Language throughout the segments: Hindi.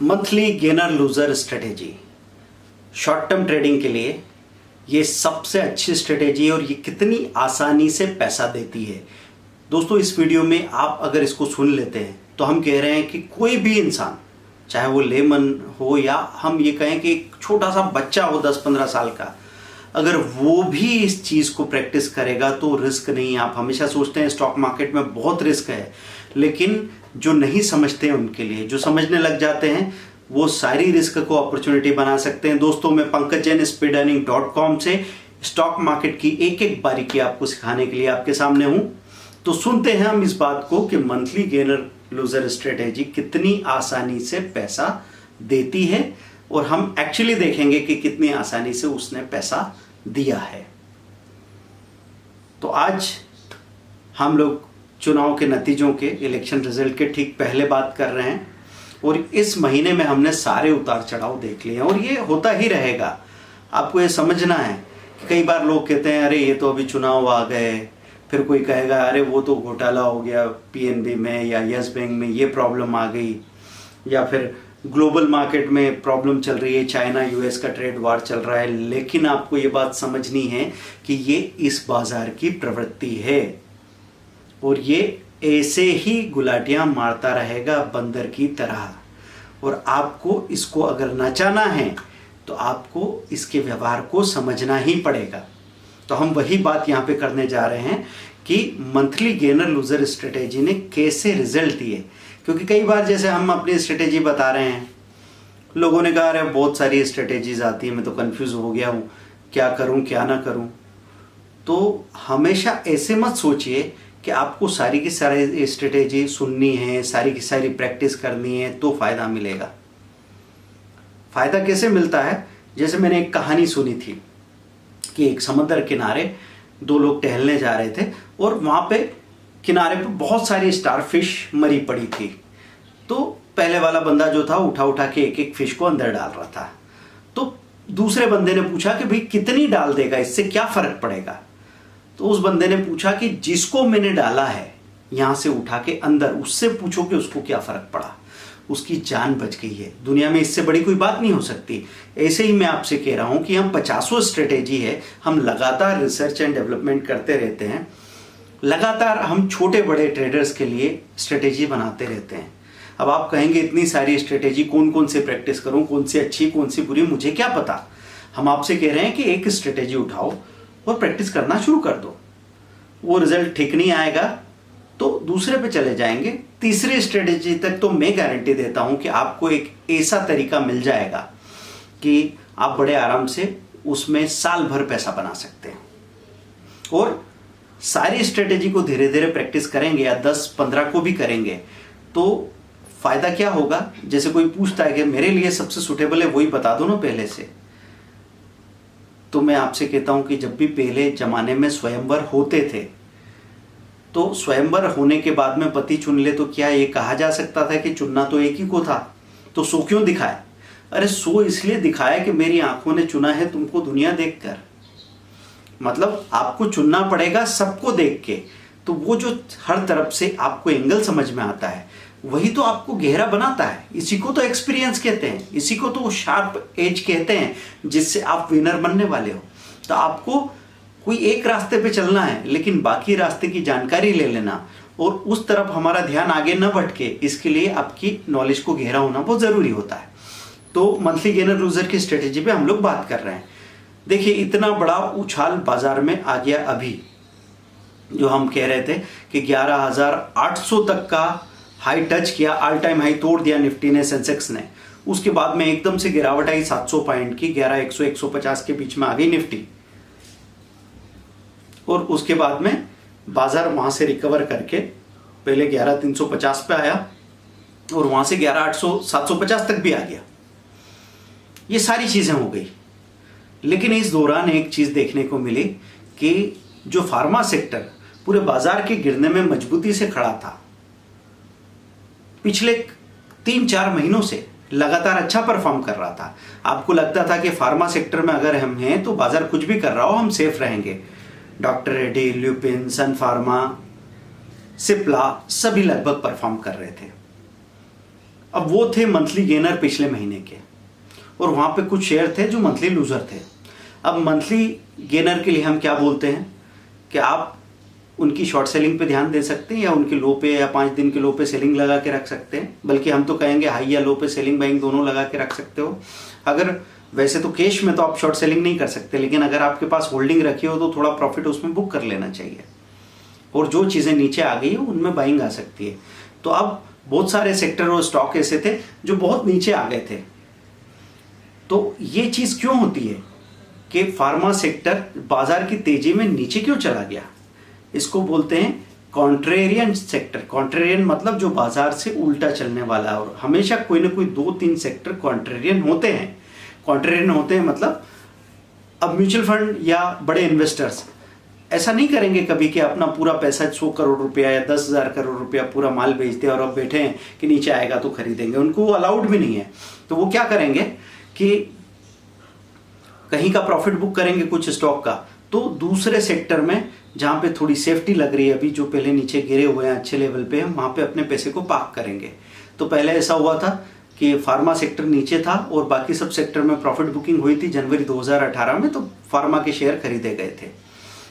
Monthly gainer loser strategy short term trading के लिए ये सबसे अच्छी स्ट्रेटेजी है और ये कितनी आसानी से पैसा देती है। दोस्तों, इस वीडियो में आप अगर इसको सुन लेते हैं तो हम कह रहे हैं कि कोई भी इंसान, चाहे वो लेमन हो या हम ये कहें कि एक छोटा सा बच्चा हो 10-15 साल का, अगर वो भी इस चीज़ को प्रैक्टिस करेगा तो रिस्क नहीं। आप हमेशा सोचते हैं स्टॉक मार्केट में बहुत रिस्क है, लेकिन जो नहीं समझते हैं उनके लिए, जो समझने लग जाते हैं वो सारी रिस्क को अपॉर्चुनिटी बना सकते हैं। दोस्तों, मैं पंकज जैन speedearning.com से स्टॉक मार्केट की एक एक बारीकी आपको सिखाने के लिए आपके सामने हूं। तो सुनते हैं हम इस बात को कि मंथली गेनर लूजर स्ट्रेटेजी कितनी आसानी से पैसा देती है और हम एक्चुअली देखेंगे कि कितनी आसानी से उसने पैसा दिया है। तो आज हम लोग चुनाव के नतीजों के, इलेक्शन रिजल्ट के ठीक पहले बात कर रहे हैं और इस महीने में हमने सारे उतार चढ़ाव देख लिए हैं और ये होता ही रहेगा। आपको ये समझना है कि कई बार लोग कहते हैं अरे ये तो अभी चुनाव आ गए, फिर कोई कहेगा अरे वो तो घोटाला हो गया पीएनबी में या यस बैंक में, ये प्रॉब्लम आ गई, या फिर ग्लोबल मार्केट में प्रॉब्लम चल रही है, चाइना यूएस का ट्रेड वार चल रहा है। लेकिन आपको ये बात समझनी है कि ये इस बाजार की प्रवृत्ति है और ये ऐसे ही गुलाटियां मारता रहेगा बंदर की तरह, और आपको इसको अगर नचाना है तो आपको इसके व्यवहार को समझना ही पड़ेगा। तो हम वही बात यहाँ पे करने जा रहे हैं कि मंथली गेनर लूजर स्ट्रेटेजी ने कैसे रिजल्ट दिए। क्योंकि कई बार जैसे हम अपनी स्ट्रेटेजी बता रहे हैं, लोगों ने कहा अरे बहुत सारी स्ट्रेटेजीज आती है, मैं तो कंफ्यूज हो गया हूँ, क्या करूँ क्या ना करूँ। तो हमेशा ऐसे मत सोचिए कि आपको सारी की सारी स्ट्रेटेजी सुननी है, सारी की सारी प्रैक्टिस करनी है तो फायदा मिलेगा। फायदा कैसे मिलता है? जैसे मैंने एक कहानी सुनी थी कि एक समुद्र किनारे दो लोग टहलने जा रहे थे और वहां पे किनारे पे बहुत सारी स्टारफिश मरी पड़ी थी। तो पहले वाला बंदा जो था उठा उठा के एक एक फिश को अंदर डाल रहा था। तो दूसरे बंदे ने पूछा कि भाई कितनी डाल देगा, इससे क्या फर्क पड़ेगा? तो उस बंदे ने पूछा कि जिसको मैंने डाला है यहां से उठा के अंदर, उससे पूछो कि उसको क्या फर्क पड़ा, उसकी जान बच गई है। दुनिया में इससे बड़ी कोई बात नहीं हो सकती। ऐसे ही मैं आपसे कह रहा हूं कि हम 50 स्ट्रेटेजी है, हम लगातार रिसर्च एंड डेवलपमेंट करते रहते हैं, लगातार हम छोटे बड़े ट्रेडर्स के लिए स्ट्रेटेजी बनाते रहते हैं। अब आप कहेंगे इतनी सारी स्ट्रेटेजी कौन कौन से प्रैक्टिस करूं, कौन सी अच्छी कौन सी बुरी, मुझे क्या पता। हम आपसे कह रहे हैं कि एक स्ट्रेटेजी उठाओ और प्रैक्टिस करना शुरू कर दो। वो रिजल्ट ठीक नहीं आएगा तो दूसरे पे चले जाएंगे, तीसरी स्ट्रेटेजी तक तो मैं गारंटी देता हूं कि आपको एक ऐसा तरीका मिल जाएगा कि आप बड़े आराम से उसमें साल भर पैसा बना सकते हैं। और सारी स्ट्रेटेजी को धीरे धीरे प्रैक्टिस करेंगे या 10-15 को भी करेंगे तो फायदा क्या होगा? जैसे कोई पूछता है कि मेरे लिए सबसे सुटेबल है, वही बता दो ना पहले से। तो मैं आपसे कहता हूं कि जब भी पहले जमाने में स्वयंवर होते थे तो स्वयंवर होने के बाद में पति चुन ले तो क्या ये कहा जा सकता था कि चुनना तो एक ही को था, तो सो क्यों दिखाया? अरे सो इसलिए दिखाया कि मेरी आंखों ने चुना है तुमको दुनिया देखकर। मतलब आपको चुनना पड़ेगा सबको देख के। तो वो जो हर तरफ से आपको एंगल समझ में आता है वही तो आपको गहरा बनाता है। इसी को तो एक्सपीरियंस कहते हैं, इसी को तो शार्प एज कहते हैं, जिससे आप विनर बनने वाले हो। तो आपको कोई एक रास्ते पे चलना है लेकिन बाकी रास्ते की जानकारी ले लेना और उस तरफ हमारा ध्यान आगे न भटके, इसके लिए आपकी नॉलेज को गहरा होना बहुत जरूरी होता है। तो मंथली गेनर लूजर की स्ट्रेटेजी पे हम लोग बात कर रहे हैं। देखिए, इतना बड़ा उछाल बाजार में आ गया अभी, जो हम कह रहे थे कि 11,800 तक का हाई टच किया, ऑल टाइम हाई तोड़ दिया निफ्टी ने, सेंसेक्स ने। उसके बाद में एकदम से गिरावट आई 700 पॉइंट की, 11,100-150 के बीच में आ गई निफ्टी। और उसके बाद में बाजार वहां से रिकवर करके पहले 11,350 पे आया और वहां से 11,800-750 तक भी आ गया। ये सारी चीजें हो गई। लेकिन इस दौरान एक चीज देखने को मिली कि जो फार्मा सेक्टर पूरे बाजार के गिरने में मजबूती से खड़ा था, पिछले 3-4 महीनों से लगातार अच्छा परफॉर्म कर रहा था। आपको लगता था कि फार्मा सेक्टर में अगर हम हैं तो बाजार कुछ भी कर रहा हो हम सेफ रहेंगे। डॉक्टर रेड्डी, ल्यूपिन, सन फार्मा, सिप्ला सभी लगभग परफॉर्म कर रहे थे। अब अब वो थे मंथली गेनर पिछले महीने के, और वहां पे कुछ शेयर थे जो मंथली लूजर थे। अब मंथली गेनर के लिए हम क्या बोलते हैं कि आप उनकी शॉर्ट सेलिंग पे ध्यान दे सकते हैं, या उनके लो पे या 5 दिन के लो पे सेलिंग लगा के रख सकते हैं। बल्कि हम तो कहेंगे हाई या लो पे सेलिंग बाइंग दोनों लगा के रख सकते हो। अगर वैसे तो कैश में तो आप शॉर्ट सेलिंग नहीं कर सकते, लेकिन अगर आपके पास होल्डिंग रखी हो तो थोड़ा प्रॉफिट उसमें बुक कर लेना चाहिए, और जो चीज़ें नीचे आ गई है उनमें बाइंग आ सकती है। तो अब बहुत सारे सेक्टर और स्टॉक ऐसे थे जो बहुत नीचे आ गए थे। तो ये चीज़ क्यों होती है कि फार्मा सेक्टर बाजार की तेजी में नीचे क्यों चला गया? इसको बोलते हैं कॉन्ट्रेरियन सेक्टर। कॉन्ट्रेरियन मतलब जो बाजार से उल्टा चलने वाला है, और हमेशा कोई ना कोई 2-3 सेक्टर कॉन्ट्रेरियन होते हैं। कॉन्ट्रेरियन होते हैं मतलब अब म्यूचुअल फंड या बड़े इन्वेस्टर्स ऐसा नहीं करेंगे कभी कि अपना पूरा पैसा 100 करोड़ रुपया या 10,000 करोड़ रुपया पूरा माल बेचते हैं और अब बैठे हैं कि नीचे आएगा तो खरीदेंगे। उनको अलाउड भी नहीं है। तो वो क्या करेंगे कि कहीं का प्रॉफिट बुक करेंगे कुछ स्टॉक का, तो दूसरे सेक्टर में जहां पे थोड़ी सेफ्टी लग रही है, अभी जो पहले नीचे गिरे हुए हैं अच्छे लेवल पे, हम वहां पे अपने पैसे को पार्क करेंगे। तो पहले ऐसा हुआ था कि फार्मा सेक्टर नीचे था और बाकी सब सेक्टर में प्रॉफिट बुकिंग हुई थी जनवरी 2018 में, तो फार्मा के शेयर खरीदे गए थे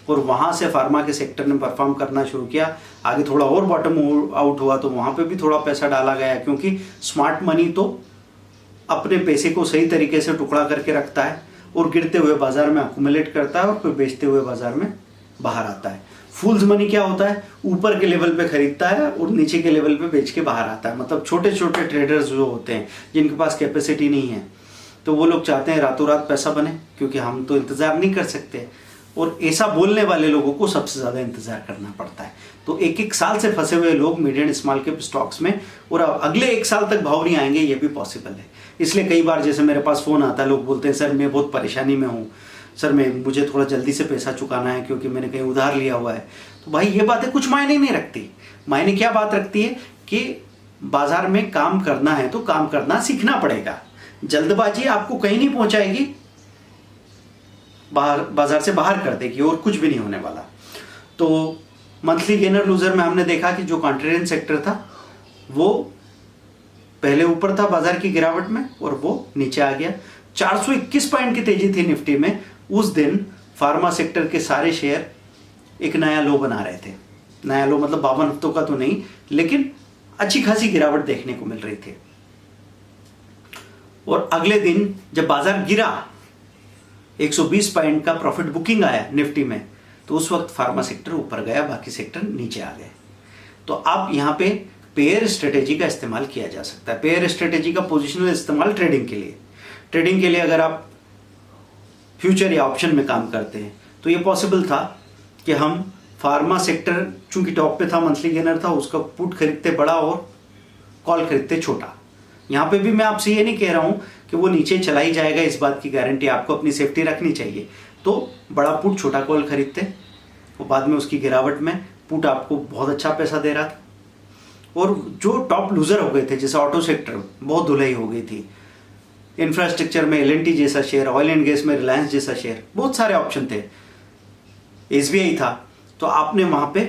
और वहां से फार्मा के सेक्टर ने परफॉर्म करना शुरू किया। आगे थोड़ा और बॉटम आउट हुआ तो वहां पे भी थोड़ा पैसा डाला गया, क्योंकि स्मार्ट मनी तो अपने पैसे को सही तरीके से टुकड़ा करके रखता है और गिरते हुए बाजार में अक्यूमुलेट करता है और फिर बेचते हुए बाजार में बाहर आता है। फूल्स मनी क्या होता है? ऊपर के लेवल पे खरीदता है और नीचे के लेवल पे बेच के बाहर आता है। मतलब छोटे छोटे ट्रेडर्स जो होते हैं जिनके पास कैपेसिटी नहीं है, तो वो लोग चाहते हैं रातों रात पैसा बने, क्योंकि हम तो इंतजार नहीं कर सकते, और ऐसा बोलने वाले लोगों को सबसे ज्यादा इंतजार करना पड़ता है। तो 1-1 साल से फंसे हुए लोग mid and small cap stocks में, और अगले 1 साल तक भाव नहीं आएंगे, ये भी पॉसिबल है। इसलिए कई बार जैसे मेरे पास फोन आता है, लोग बोलते हैं सर मैं बहुत परेशानी में हूँ, सर मुझे थोड़ा जल्दी से पैसा चुकाना है क्योंकि मैंने कहीं उधार लिया हुआ है। तो भाई ये बातें कुछ मायने नहीं रखती। मायने क्या बात रखती है कि बाजार में काम करना है तो काम करना सीखना पड़ेगा। जल्दबाजी आपको कहीं नहीं पहुंचाएगी, बाजार से बाहर कर देगी, और कुछ भी नहीं होने वाला। तो मंथली गेनर लूजर में हमने देखा कि जो कॉन्ट्रेरियन सेक्टर था वो पहले ऊपर था बाजार की गिरावट में और वो नीचे आ गया। 421 पॉइंट की तेजी थी निफ्टी में। उस दिन फार्मा सेक्टर के सारे शेयर एक नया लो बना रहे थे। नया लो मतलब 52 हफ्तों का तो नहीं, लेकिन अच्छी खासी गिरावट देखने को मिल रही थी। और अगले दिन जब बाजार गिरा, 120 पॉइंट का प्रॉफिट बुकिंग आया निफ्टी में, तो उस वक्त फार्मा सेक्टर ऊपर गया, बाकी सेक्टर नीचे आ गए। तो आप यहां पे पेयर स्ट्रेटेजी का इस्तेमाल किया जा सकता है। पेयर स्ट्रेटेजी का पोजिशनल इस्तेमाल ट्रेडिंग के लिए अगर आप फ्यूचर या ऑप्शन में काम करते हैं तो ये पॉसिबल था कि हम फार्मा सेक्टर चूंकि टॉप पे था, मंथली गेनर था, उसका पुट खरीदते बड़ा और कॉल खरीदते छोटा। यहां पे भी मैं आपसे ये नहीं कह रहा हूं कि वो नीचे चला ही जाएगा, इस बात की गारंटी आपको अपनी सेफ्टी रखनी चाहिए। तो बड़ा पुट छोटा कॉल खरीदते, और बाद में उसकी गिरावट में पुट आपको बहुत अच्छा पैसा दे रहा था। और जो टॉप लूजर हो गए थे, जैसे ऑटो सेक्टर बहुत धुलाई हो गई थी, इंफ्रास्ट्रक्चर में एल&टी जैसा शेयर, ऑयल एंड गैस में रिलायंस जैसा शेयर, बहुत सारे ऑप्शन थे, एसबीआई था, तो आपने वहां पे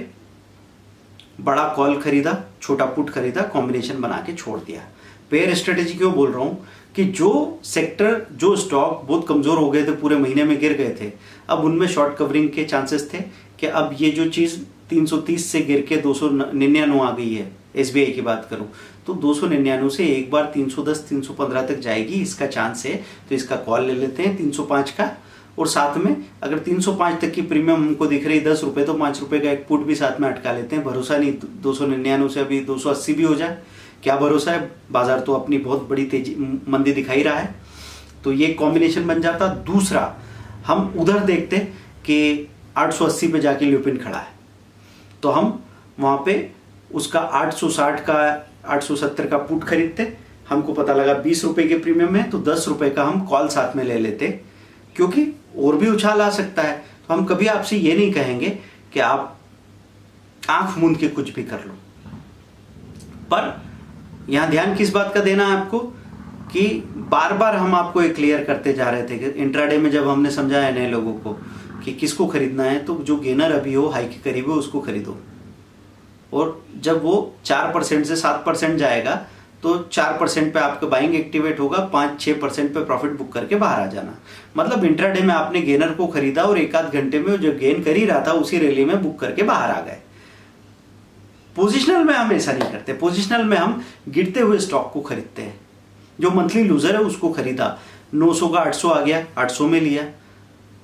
बड़ा कॉल खरीदा, छोटा पुट खरीदा, कॉम्बिनेशन बना के छोड़ दिया। पेयर स्ट्रेटेजी क्यों बोल रहा हूं कि जो सेक्टर, जो स्टॉक बहुत कमजोर हो गए थे, पूरे महीने में गिर गए थे, अब उनमें शॉर्ट कवरिंग के चांसेस थे कि अब ये जो चीज 330 से गिर के 299 आ गई है, एसबीआई की बात करूं तो 299 से एक बार 310 315 तक जाएगी, इसका चांस है, तो इसका कॉल ले लेते हैं 305 का। और साथ में अगर 305 तक की प्रीमियम हमको दिख रही 10 रुपए, तो 5 रुपए का एक पुट भी साथ में अटका लेते हैं। भरोसा नहीं 299 से अभी 280 भी हो जाए, क्या भरोसा है, बाजार तो अपनी बहुत बड़ी तेजी मंदी दिखाई रहा है। तो ये कॉम्बिनेशन बन जाता। दूसरा, हम उधर देखते कि 880 पे जाके ल्यूपिन खड़ा है, तो हम वहां पे उसका 860 का 870 का पुट खरीदते, हमको पता लगा 20 रुपए के प्रीमियम है, तो 10 रुपए का हम कॉल साथ में ले लेते, क्योंकि और भी उछाल आ सकता है। तो हम कभी आपसे ये नहीं कहेंगे कि आप आंख मूंद के कुछ भी कर लो, पर यहां ध्यान किस बात का देना है आपको कि बार बार हम आपको एक क्लियर करते जा रहे थे कि इंट्राडे में जब हमने समझाया नए लोगों को कि किसको खरीदना है, तो जो गेनर अभी हो, हाई के करीब हो, उसको खरीदो, और जब वो 4% से 7% जाएगा तो 4% पे आपका बाइंग एक्टिवेट होगा, 5-6% पे प्रॉफिट बुक करके बाहर आ जाना। मतलब इंट्राडे में आपने गेनर को खरीदा और एक आध घंटे में जो गेन कर ही रहा था उसी रैली में बुक करके बाहर आ गए। पोजिशनल में हम ऐसा नहीं करते। पोजिशनल में हम गिरते हुए स्टॉक को खरीदते हैं। जो मंथली लूजर है उसको खरीदा, 900 का 800 आ गया, 800 में लिया,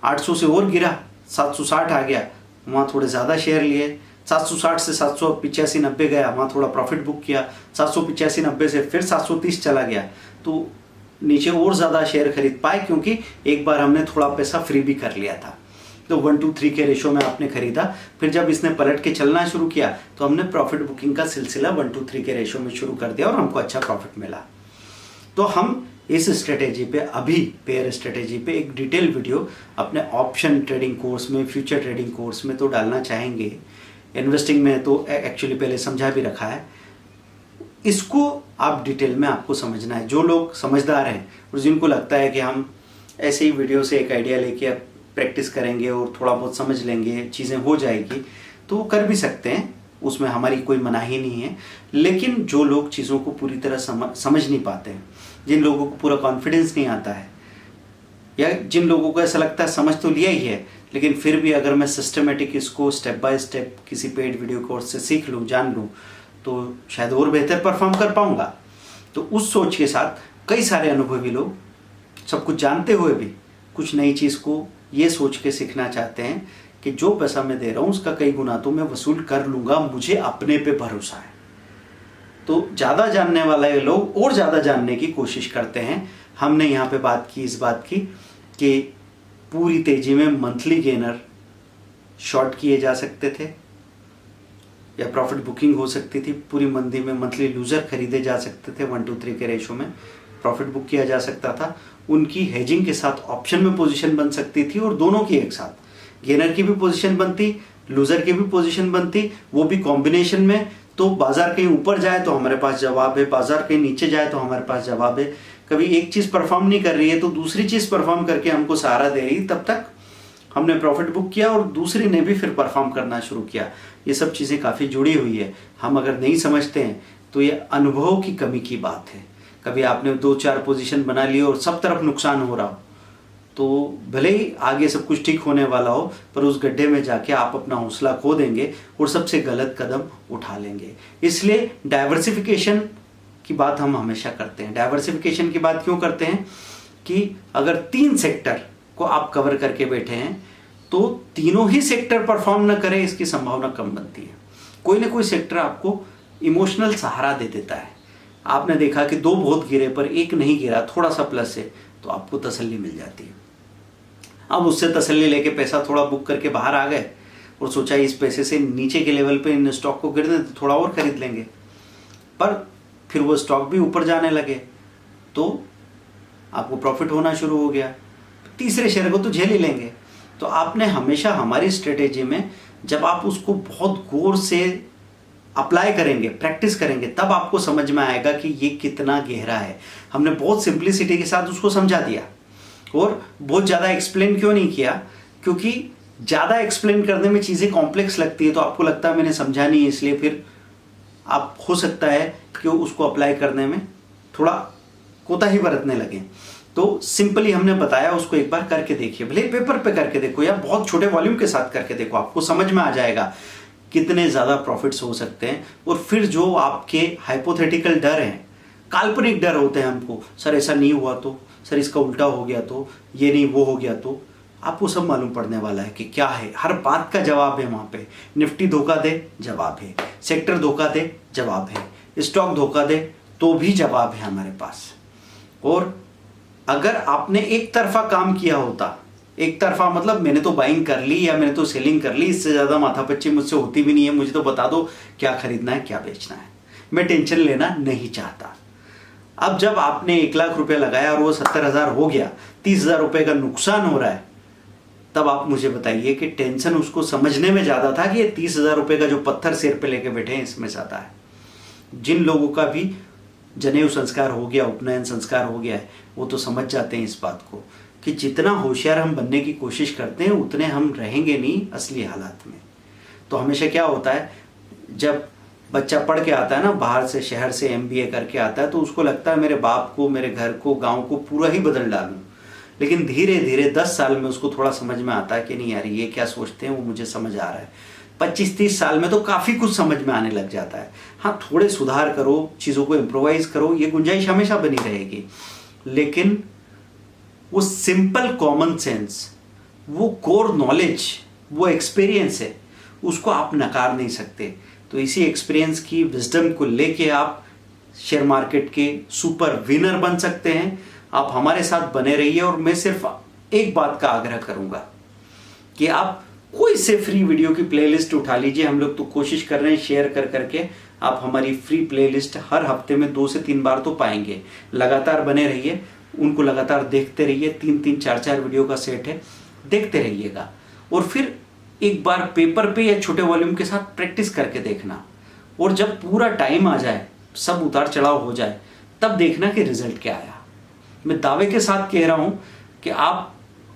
800 से और गिरा, 760 आ गया, वहाँ थोड़े ज़्यादा शेयर लिए, 760 से 785-90 गया, वहाँ थोड़ा प्रॉफिट बुक किया, 785-90 से फिर 730 चला गया, तो नीचे और ज़्यादा शेयर खरीद पाए क्योंकि एक बार हमने थोड़ा पैसा फ्री भी कर लिया था। तो 1-3 के रेशो में आपने खरीदा, फिर जब इसने पलट के चलना शुरू किया तो हमने प्रॉफिट बुकिंग का सिलसिला 1-3 के रेशो में शुरू कर दिया और हमको अच्छा प्रॉफिट मिला। तो हम इस स्ट्रेटेजी पे, अभी पेयर स्ट्रेटेजी पे एक डिटेल वीडियो अपने ऑप्शन ट्रेडिंग कोर्स में, फ्यूचर ट्रेडिंग कोर्स में तो डालना चाहेंगे। इन्वेस्टिंग में तो एक्चुअली पहले समझा भी रखा है। इसको आप डिटेल में आपको समझना है। जो लोग समझदार हैं और जिनको लगता है कि हम ऐसे ही वीडियो से एक आइडिया लेके प्रैक्टिस करेंगे और थोड़ा बहुत समझ लेंगे, चीज़ें हो जाएगी, तो कर भी सकते हैं, उसमें हमारी कोई मनाही नहीं है। लेकिन जो लोग चीज़ों को पूरी तरह समझ नहीं पाते हैं, जिन लोगों को पूरा कॉन्फिडेंस नहीं आता है, या जिन लोगों को ऐसा लगता है समझ तो लिया ही है लेकिन फिर भी अगर मैं सिस्टमेटिक इसको स्टेप बाय स्टेप किसी पेड वीडियो कोर्स से सीख लूँ, जान लूँ, तो शायद और बेहतर परफॉर्म कर पाऊँगा। तो उस सोच के साथ कई सारे अनुभवी लोग सब कुछ जानते हुए भी कुछ नई चीज़ को ये सोच के सीखना चाहते हैं कि जो पैसा मैं दे रहा हूँ उसका कई गुना तो मैं वसूल कर लूँगा, मुझे अपने पे भरोसा है। तो ज़्यादा जानने वाले लोग और ज़्यादा जानने की कोशिश करते हैं। हमने यहाँ पे बात की इस बात की कि पूरी तेजी में मंथली गेनर शॉर्ट किए जा सकते थे या प्रॉफिट बुकिंग हो सकती थी। पूरी मंदी में मंथली लूजर खरीदे जा सकते थे, 1-3 के रेशो में प्रॉफिट बुक किया जा सकता था। उनकी हेजिंग के साथ ऑप्शन में पोजीशन बन सकती थी और दोनों की एक साथ, गेनर की भी पोजीशन बनती, लूजर की भी पोजीशन बनती, वो भी कॉम्बिनेशन में। तो बाजार कहीं ऊपर जाए तो हमारे पास जवाब है, बाजार कहीं नीचे जाए तो हमारे पास जवाब है। कभी एक चीज़ परफॉर्म नहीं कर रही है तो दूसरी चीज़ परफॉर्म करके हमको सहारा दे रही, तब तक हमने प्रॉफिट बुक किया और दूसरी ने भी फिर परफॉर्म करना शुरू किया। ये सब चीज़ें काफ़ी जुड़ी हुई है। हम अगर नहीं समझते हैं तो ये अनुभव की कमी की बात है। कभी आपने 2-4 पोजीशन बना ली और सब तरफ नुकसान हो रहा हो, तो भले ही आगे सब कुछ ठीक होने वाला हो, पर उस गड्ढे में जाके आप अपना हौसला खो देंगे और सबसे गलत कदम उठा लेंगे। इसलिए डाइवर्सिफिकेशन की बात हम हमेशा करते हैं। डाइवर्सिफिकेशन की बात क्यों करते हैं कि अगर 3 सेक्टर को आप कवर करके बैठे हैं तो तीनों ही सेक्टर परफॉर्म न करें, इसकी संभावना कम बनती है। कोई ना कोई सेक्टर आपको इमोशनल सहारा दे देता है। आपने देखा कि 2 बहुत गिरे पर एक नहीं गिरा, थोड़ा सा प्लस है, तो आपको तसल्ली मिल जाती है। अब उससे तसल्ली लेके पैसा थोड़ा बुक करके बाहर आ गए और सोचा इस पैसे से नीचे के लेवल पे इन स्टॉक को गिरने तो थोड़ा और खरीद लेंगे, पर फिर वो स्टॉक भी ऊपर जाने लगे तो आपको प्रॉफिट होना शुरू हो गया। तीसरे शेयर को तो झेल ही लेंगे। तो आपने हमेशा हमारी स्ट्रेटेजी में जब आप उसको बहुत गौर से अप्लाई करेंगे, प्रैक्टिस करेंगे, तब आपको समझ में आएगा कि ये कितना गहरा है। हमने बहुत सिंप्लिसिटी के साथ उसको समझा दिया और बहुत ज़्यादा एक्सप्लेन क्यों नहीं किया, क्योंकि ज़्यादा एक्सप्लेन करने में चीज़ें कॉम्प्लेक्स लगती है तो आपको लगता है मैंने समझा नहीं, इसलिए फिर आप हो सकता है कि उसको अप्लाई करने में थोड़ा कोताही बरतने लगे। तो सिंपली हमने बताया, उसको एक बार करके देखिए, भले पेपर पे करके देखो या बहुत छोटे वॉल्यूम के साथ करके देखो, आपको समझ में आ जाएगा कितने ज़्यादा प्रॉफिट्स हो सकते हैं। और फिर जो आपके हाइपोथेटिकल डर हैं, काल्पनिक डर होते हैं हमको, सर ऐसा नहीं हुआ तो, सर इसका उल्टा हो गया तो, ये नहीं वो हो गया तो, आपको सब मालूम पड़ने वाला है कि क्या है। हर बात का जवाब है वहाँ पे। निफ्टी धोखा दे, जवाब है। सेक्टर धोखा दे, जवाब है। स्टॉक धोखा दे तो भी जवाब है हमारे पास। और अगर आपने एक तरफा काम किया होता, एक तरफा मतलब मैंने तो बाइंग कर ली या मैंने तो सेलिंग कर ली, इससे ज़्यादा माथापच्ची मुझसे होती भी नहीं है, मुझे तो बता दो क्या खरीदना है क्या बेचना है, मैं टेंशन लेना नहीं चाहता। अब जब आपने 1 लाख रुपया लगाया और वो 70,000 हो गया, 30,000 रुपये का नुकसान हो रहा है, तब आप मुझे बताइए कि टेंशन उसको समझने में ज़्यादा था कि ये 30,000 रुपये का जो पत्थर सिर पे लेके बैठे हैं इसमें ज़्यादा है। जिन लोगों का भी जनेऊ संस्कार हो गया, उपनयन संस्कार हो गया है, वो तो समझ जाते हैं इस बात को कि जितना होशियार हम बनने की कोशिश करते हैं उतने हम रहेंगे नहीं असली हालात में। तो हमेशा क्या होता है, जब बच्चा पढ़ के आता है ना, बाहर से शहर से MBA करके आता है, तो उसको लगता है मेरे बाप को, मेरे घर को, गांव को पूरा ही बदल डालूं। लेकिन धीरे धीरे 10 साल में उसको थोड़ा समझ में आता है कि नहीं यार ये क्या सोचते हैं वो मुझे समझ आ रहा है। 25-30 साल में तो काफ़ी कुछ समझ में आने लग जाता है। हाँ, थोड़े सुधार करो, चीज़ों को इम्प्रोवाइज करो, ये गुंजाइश हमेशा बनी रहेगी। लेकिन वो सिंपल कॉमन सेंस, वो कोर नॉलेज, वो एक्सपीरियंस है, उसको आप नकार नहीं सकते। तो इसी एक्सपीरियंस की विजडम को लेके आप शेयर मार्केट के सुपर विनर बन सकते हैं। आप हमारे साथ बने रहिए और मैं सिर्फ एक बात का आग्रह करूंगा कि आप कोई से फ्री वीडियो की प्लेलिस्ट उठा लीजिए। हम लोग तो कोशिश कर रहे हैं शेयर कर करके आप हमारी फ्री प्लेलिस्ट हर हफ्ते में 2 से 3 बार तो पाएंगे। लगातार बने रहिए, उनको लगातार देखते रहिए। 3-3, 4-4 वीडियो का सेट है, देखते रहिएगा और फिर एक बार पेपर पे या छोटे वॉल्यूम के साथ प्रैक्टिस करके देखना। और जब पूरा टाइम आ जाए, सब उतार चढ़ाव हो जाए, तब देखना कि रिजल्ट क्या आया। मैं दावे के साथ कह रहा हूं कि आप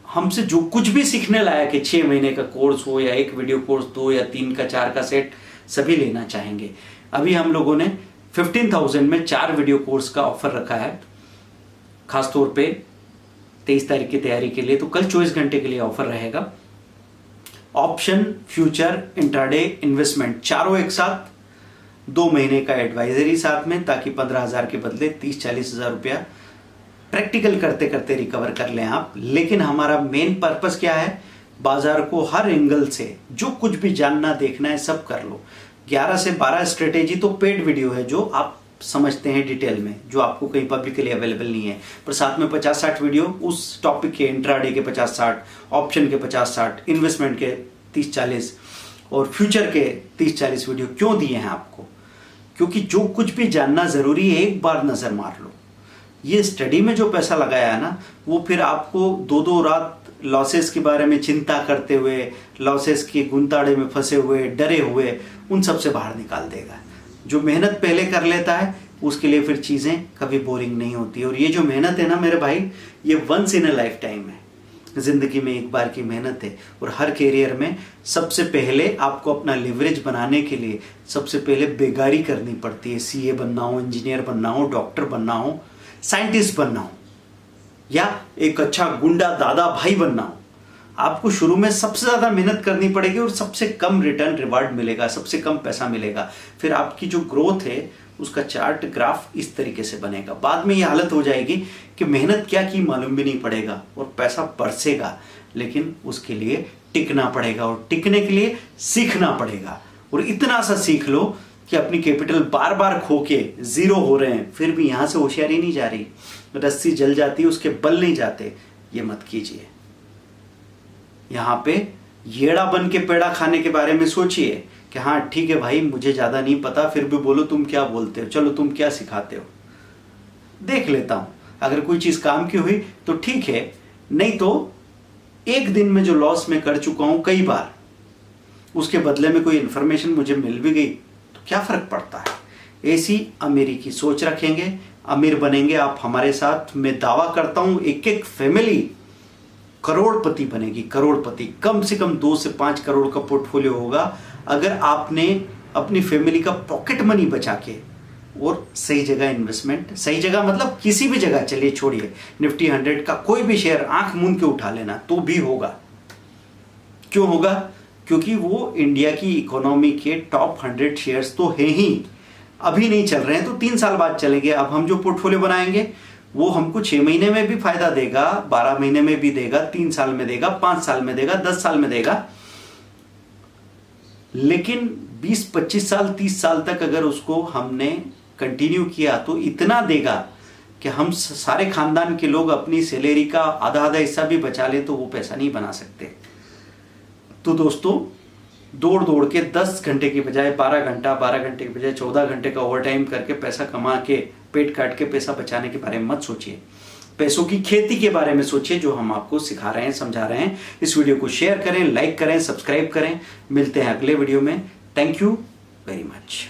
हमसे जो कुछ भी सीखने लायक है, 6 महीने का कोर्स हो या 1 वीडियो कोर्स, 2 या 3 का 4 का सेट, सभी लेना चाहेंगे। अभी हम लोगों ने 15,000 में 4 वीडियो कोर्स का ऑफर रखा है, खासतौर पे 23 तारीख की तैयारी के लिए। तो कल 24 घंटे के लिए ऑफर रहेगा। ऑप्शन, फ्यूचर, इंट्राडे, इन्वेस्टमेंट, चारों एक साथ, 2 महीने का एडवाइजरी साथ में, ताकि 15,000 के बदले 30-40 हजार रुपया प्रैक्टिकल करते करते रिकवर कर लें आप। लेकिन हमारा मेन पर्पस क्या है? बाजार को हर एंगल से जो कुछ भी जानना देखना है सब कर लो। 11 से 12 स्ट्रेटेजी तो पेड वीडियो है जो आप समझते हैं डिटेल में, जो आपको कहीं पब्लिकली अवेलेबल नहीं है। पर साथ में 50-60 वीडियो उस टॉपिक के, इंट्राडे के 50-60, ऑप्शन के 50-60, इन्वेस्टमेंट के 30-40 और फ्यूचर के 30-40 वीडियो क्यों दिए हैं आपको? क्योंकि जो कुछ भी जानना जरूरी है एक बार नजर मार लो। ये स्टडी में जो पैसा लगाया है ना, वो फिर आपको 2-2 रात लॉसेस के बारे में चिंता करते हुए, लॉसेस के गुंताड़े में फंसे हुए, डरे हुए, उन सब से बाहर निकाल देगा। जो मेहनत पहले कर लेता है उसके लिए फिर चीज़ें कभी बोरिंग नहीं होती। और ये जो मेहनत है ना मेरे भाई, ये once in a lifetime है, जिंदगी में एक बार की मेहनत है। और हर कैरियर में सबसे पहले आपको अपना लिवरेज बनाने के लिए सबसे पहले बेगारी करनी पड़ती है। CA बनना हो, इंजीनियर बनना हो, डॉक्टर बनना हो, साइंटिस्ट बनना हो, या एक अच्छा गुंडा दादा भाई बनना हो, आपको शुरू में सबसे ज्यादा मेहनत करनी पड़ेगी और सबसे कम रिटर्न रिवार्ड मिलेगा, सबसे कम पैसा मिलेगा। फिर आपकी जो ग्रोथ है उसका चार्ट ग्राफ इस तरीके से बनेगा। बाद में ये हालत हो जाएगी कि मेहनत क्या की मालूम भी नहीं पड़ेगा और पैसा बरसेगा। लेकिन उसके लिए टिकना पड़ेगा और टिकने के लिए सीखना पड़ेगा। और इतना सा सीख लो कि अपनी कैपिटल बार बार खो के जीरो हो रहे हैं, फिर भी यहां से होशियारी नहीं जा रही, रस्सी जल जाती है उसके बल नहीं जाते, ये मत कीजिए। यहां पे येड़ा बन के पेड़ा खाने के बारे में सोचिए कि हाँ ठीक है भाई, मुझे ज्यादा नहीं पता, फिर भी बोलो तुम क्या बोलते हो, चलो तुम क्या सिखाते हो, देख लेता हूं। अगर कोई चीज काम की हुई तो ठीक है, नहीं तो एक दिन में जो लॉस मैं कर चुका हूं कई बार, उसके बदले में कोई इंफॉर्मेशन मुझे मिल भी गई तो क्या फर्क पड़ता है। ऐसी अमीरी की सोच रखेंगे, अमीर बनेंगे आप हमारे साथ। मैं दावा करता हूं एक एक फैमिली करोड़पति बनेगी, करोड़पति। कम से कम 2 से 5 करोड़ का पोर्टफोलियो होगा अगर आपने अपनी फैमिली का पॉकेट मनी बचा के और सही जगह इन्वेस्टमेंट, सही जगह मतलब किसी भी जगह, चलिए छोड़िए, निफ्टी 100 का कोई भी शेयर आंख मूंद के उठा लेना तो भी होगा। क्यों होगा? क्योंकि वो इंडिया की इकोनॉमी के टॉप 100 शेयर्स तो है ही, अभी नहीं चल रहे हैं तो 3 साल बाद चलेंगे। अब हम जो पोर्टफोलियो बनाएंगे वो हमको 6 महीने में भी फायदा देगा, 12 महीने में भी देगा, 3 साल में देगा, 5 साल में देगा, 10 साल में देगा। लेकिन 20-25 साल, 30 साल तक अगर उसको हमने कंटिन्यू किया तो इतना देगा कि हम सारे खानदान के लोग अपनी सैलरी का आधा हिस्सा भी बचा ले तो वो पैसा नहीं बना सकते। तो दोस्तों, दौड़ दौड़ के 10 घंटे की बजाय 12 घंटा, 12 घंटे की बजाय 14 घंटे का ओवरटाइम करके पैसा कमा के, पेट काट के पैसा बचाने के बारे में मत सोचिए। पैसों की खेती के बारे में सोचिए, जो हम आपको सिखा रहे हैं, समझा रहे हैं। इस वीडियो को शेयर करें, लाइक करें, सब्सक्राइब करें। मिलते हैं अगले वीडियो में। Thank you very much.